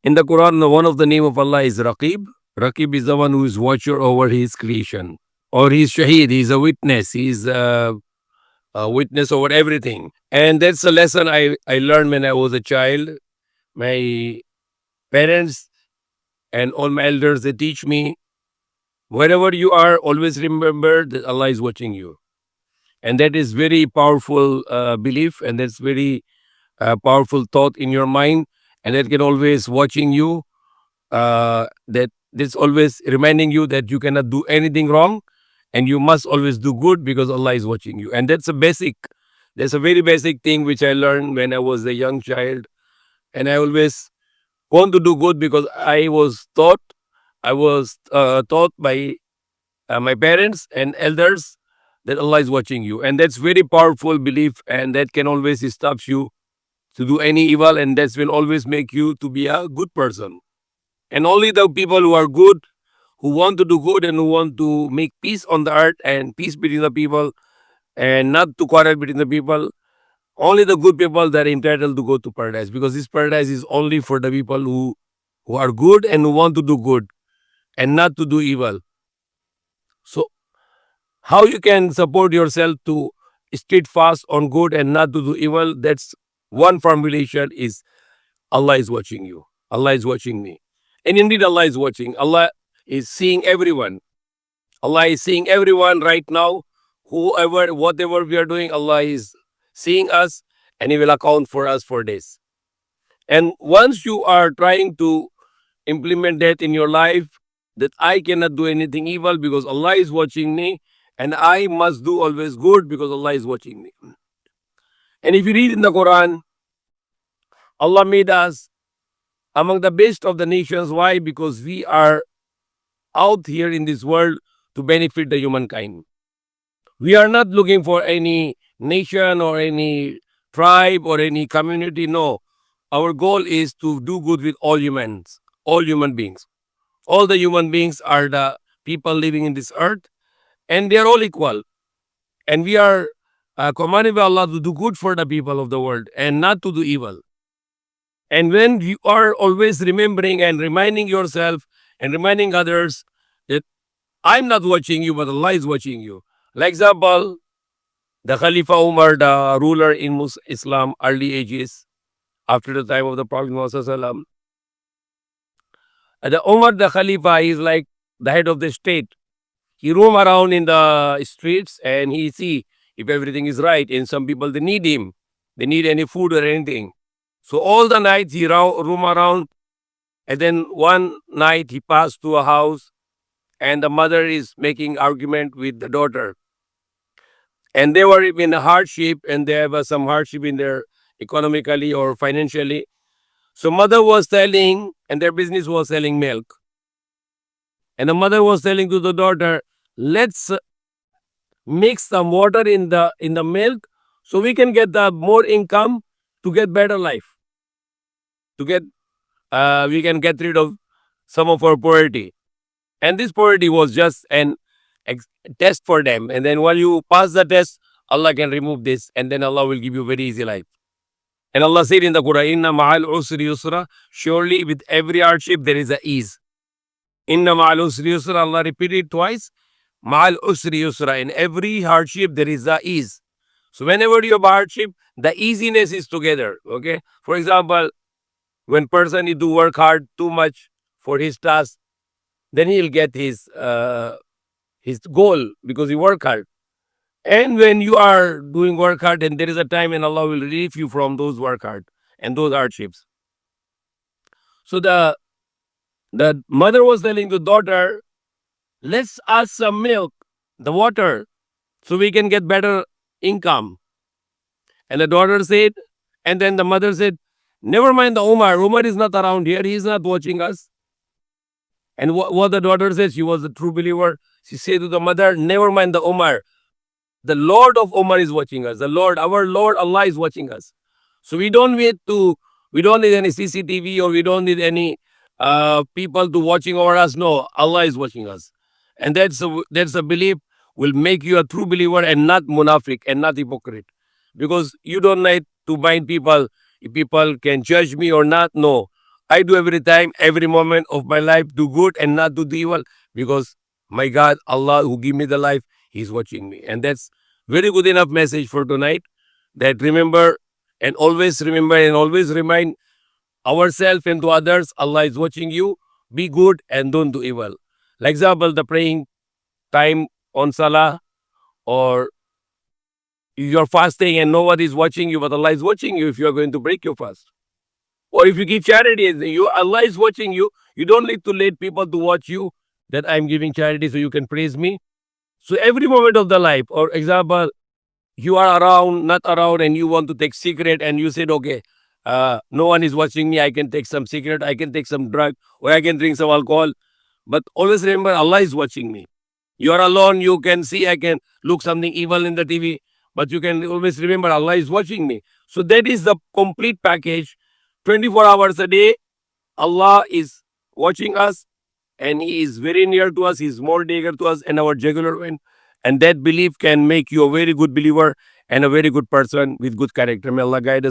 In the Quran, one of the name of Allah is Raqib. Raqib is the one who is watcher over his creation. Or he's Shaheed, he's a witness, he's a witness over everything. And that's a lesson I learned when I was a child. My parents and all my elders, they teach me, wherever you are, always remember that Allah is watching you. And that is very powerful belief, and that's very powerful thought in your mind, and that can always watching you, that this always reminding you that you cannot do anything wrong, and you must always do good because Allah is watching you. And that's a very basic thing which I learned when I was a young child. And I always want to do good because I was taught by my parents and elders that Allah is watching you. And that's very powerful belief, and that can always stop you to do any evil, and that will always make you to be a good person. And only the people who are good, who want to do good and who want to make peace on the earth and peace between the people and not to quarrel between the people, only the good people that are entitled to go to paradise, because this paradise is only for the people who are good and who want to do good and not to do evil. So how you can support yourself to stay fast on good and not to do evil? That's one formulation is Allah is watching you. Allah is watching me. And indeed Allah is watching. Allah is seeing everyone. Allah is seeing everyone right now. Whoever, whatever we are doing, Allah is seeing us, and He will account for us for this. And once you are trying to implement that in your life, that I cannot do anything evil because Allah is watching me, and I must do always good because Allah is watching me. And if you read in the Quran, Allah made us among the best of the nations. Why? Because we are out here in this world to benefit the humankind. We are not looking for any nation or any tribe or any community. No. Our goal is to do good with all humans, all human beings. All the human beings are the people living in this earth, and they are all equal. And we are commanded by Allah to do good for the people of the world and not to do evil. And when you are always remembering and reminding yourself and reminding others that I'm not watching you, but Allah is watching you. Like example, the Khalifa Umar, the ruler in Islam, early ages, after the time of the Prophet Muhammad, the Umar, the Khalifa, is like the head of the state. He roam around in the streets and he see if everything is right. And some people, they need him. They need any food or anything. So all the nights he roam around. And then one night he passed to a house, and the mother is making argument with the daughter. And they were in a hardship, and they have some hardship in their economically or financially. So mother was selling, and their business was selling milk. And the mother was telling to the daughter, let's mix some water in the milk so we can get the more income to get better life. To get we can get rid of some of our poverty. And this poverty was just an test for them. And then while you pass the test, Allah can remove this, and then Allah will give you very easy life. And Allah said in the Quran, Inna ma'al usri yusra, surely with every hardship there is a ease. Inna ma'al usri yusra, Allah repeated twice. Ma'al usri yusra, in every hardship there is a ease. So whenever you have hardship, the easiness is together. Okay. For example, when person need to work hard too much for his task, then he'll get his goal because he work hard. And when you are doing work hard, and there is a time when Allah will relieve you from those work hard and those hardships. So the mother was telling the daughter, let's ask some milk, the water, so we can get better income. And the daughter said, and then the mother said, never mind the Umar. Umar is not around here. He is not watching us. And what the daughter said, she was a true believer. She said to the mother, never mind the Umar. The Lord of Umar is watching us. The Lord, our Lord Allah is watching us. So we don't need any CCTV, or we don't need any people to watching over us. No, Allah is watching us. And that's a belief will make you a true believer and not munafiq and not hypocrite. Because you don't need to mind people, if people can judge me or not. No, I do every time, every moment of my life, do good and not do the evil, because my God, Allah, who give me the life, He's watching me. And that's very good enough message for tonight. That remember and always remind ourselves and to others, Allah is watching you. Be good and don't do evil. Like example, the praying time on Salah, or you're fasting and nobody is watching you, but Allah is watching you if you are going to break your fast. Or if you give charity, Allah is watching you. You don't need to let people to watch you that I'm giving charity so you can praise me. So every moment of the life, or example, you are around, not around, and you want to take cigarette, and you said, okay, no one is watching me. I can take some cigarette, I can take some drug, or I can drink some alcohol. But always remember, Allah is watching me. You are alone. You can see, I can look something evil in the TV, but you can always remember, Allah is watching me. So that is the complete package. 24 hours a day, Allah is watching us, and He is very near to us. He is more near to us and our jugular vein. And that belief can make you a very good believer and a very good person with good character. May Allah guide us.